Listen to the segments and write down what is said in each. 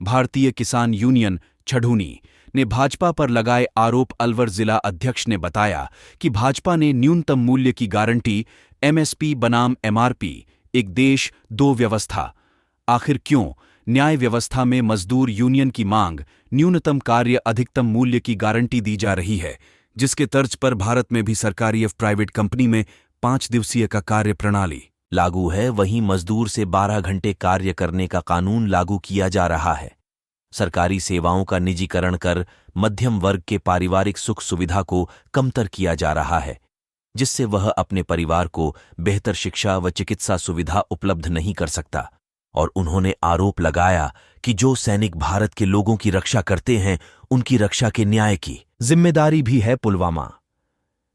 भारतीय किसान यूनियन छढ़ूनी ने भाजपा पर लगाए आरोप। अलवर जिला अध्यक्ष ने बताया कि भाजपा ने न्यूनतम मूल्य की गारंटी एमएसपी बनाम एमआरपी, एक देश दो व्यवस्था। आखिर क्यों न्याय व्यवस्था में मजदूर यूनियन की मांग न्यूनतम कार्य अधिकतम मूल्य की गारंटी दी जा रही है, जिसके तर्ज पर भारत में भी सरकारी प्राइवेट कंपनी में 5 दिवसीय का कार्य प्रणाली लागू है, वहीं मजदूर से 12 घंटे कार्य करने का कानून लागू किया जा रहा है। सरकारी सेवाओं का निजीकरण कर मध्यम वर्ग के पारिवारिक सुख सुविधा को कमतर किया जा रहा है, जिससे वह अपने परिवार को बेहतर शिक्षा व चिकित्सा सुविधा उपलब्ध नहीं कर सकता। और उन्होंने आरोप लगाया कि जो सैनिक भारत के लोगों की रक्षा करते हैं, उनकी रक्षा के न्याय की जिम्मेदारी भी है। पुलवामा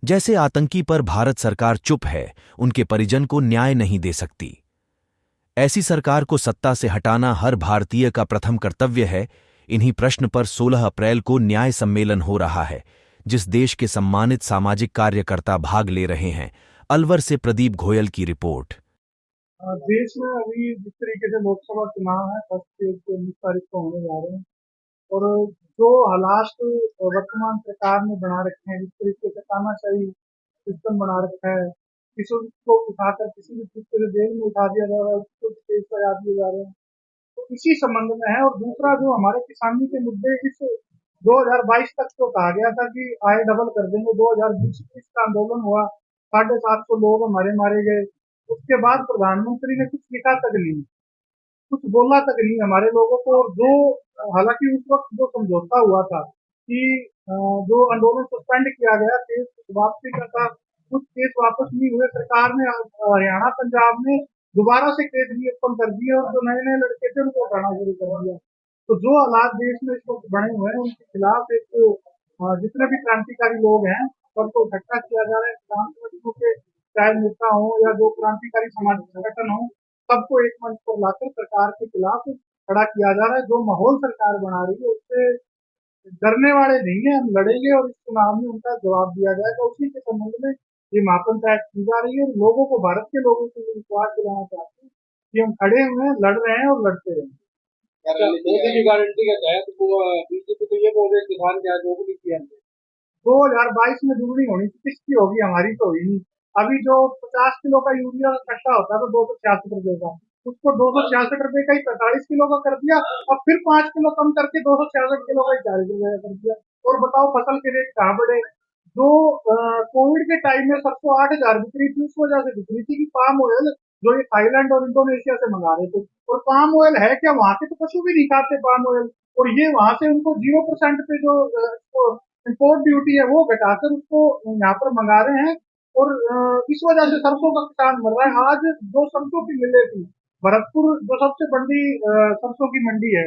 जैसे आतंकी पर भारत सरकार चुप है, उनके परिजन को न्याय नहीं दे सकती। ऐसी सरकार को सत्ता से हटाना हर भारतीय का प्रथम कर्तव्य है। इन्हीं प्रश्न पर 16 अप्रैल को न्याय सम्मेलन हो रहा है, जिस देश के सम्मानित सामाजिक कार्यकर्ता भाग ले रहे हैं। अलवर से प्रदीप घोयल की रिपोर्ट। देश में अभी जिस तरीके से लोकसभा चुनाव है 19 तारीख को होने जा रहे हैं, और जो हालात वर्तमान सरकार ने बना रखे हैं, जिस तरीके से तानाशाही सिस्टम बना रखा है, किसी को उठाकर किसी भी तरीके से जेल में उठा दिया जा रहा है, उसको स्टेज पर आ दिए जा रहे हैं, तो इसी संबंध में है। और दूसरा जो हमारे किसानी के मुद्दे, इस 2022 तक तो कहा गया था कि आय डबल कर देंगे, 2020 का आंदोलन हुआ, 750 लोग हमारे मारे गए। उसके बाद प्रधानमंत्री ने कुछ लिखा तक नहीं, कुछ बोला तक नहीं हमारे लोगों को। और जो हालांकि उस वक्त जो समझौता हुआ था कि जो आंदोलन सस्पेंड किया गया, केस वापसी का था, कुछ केस वापस नहीं हुए। सरकार ने हरियाणा पंजाब में दोबारा से केस भी ओपन कर दिए, और जो नए नए लड़के थे उनको उठाना शुरू कर दिया। तो जो हालात देश में इस वक्त बने हुए हैं, उनके खिलाफ एक जितने भी क्रांतिकारी लोग हैं, सबको इकट्ठा किया जा रहा है। किसान संगठनों के चाहे नेता हो या जो क्रांतिकारी सामाजिक संगठन हो, सबको एक मंच पर लाकर सरकार के खिलाफ खड़ा किया जा रहा है। जो माहौल सरकार बना रही है, उससे डरने वाले नहीं है, हम लड़ेंगे और इस चुनाव में उनका जवाब दिया जाएगा। उसी के संबंध में ये महापंचायत की जा रही है, और लोगों को, भारत के लोगों को ये विश्वास दिलाना चाहते हैं कि हम खड़े हुए हैं, लड़ रहे हैं और लड़ते रहेंगे। मोदी की गारंटी का है तो बीजेपी तो ये बोल रहे किसान क्या जो भी किया 2022 में दुगनी होनी थी, किसकी होगी? हमारी तो हुई नहीं। अभी जो 50 किलो का यूरिया कट्टा होता है तो 266 रुपए का, उसको 266 रुपए का ही 45 किलो का कर दिया, और फिर 5 किलो कम करके 266 किलो का ही 40 रुपए का कर दिया। और बताओ फसल के रेट कहाँ बढ़े? जो कोविड के टाइम में सरसों 8,000 बिक रही थी, उस वजह से बिक रही थी कि पाम ऑयल जो ये थाईलैंड और इंडोनेशिया से मंगा रहे थे। और पाम ऑयल है क्या? वहां के तो पशु भी नहीं खाते पाम ऑयल, और ये वहां से उनको 0% पे जो इम्पोर्ट ड्यूटी है वो घटाकर उसको यहाँ पर मंगा रहे हैं। और इस वजह से सरसों का किसान मर रहा है। आज जो सरसों की मिलें थी, भरतपुर जो सबसे बड़ी सरसों की मंडी है,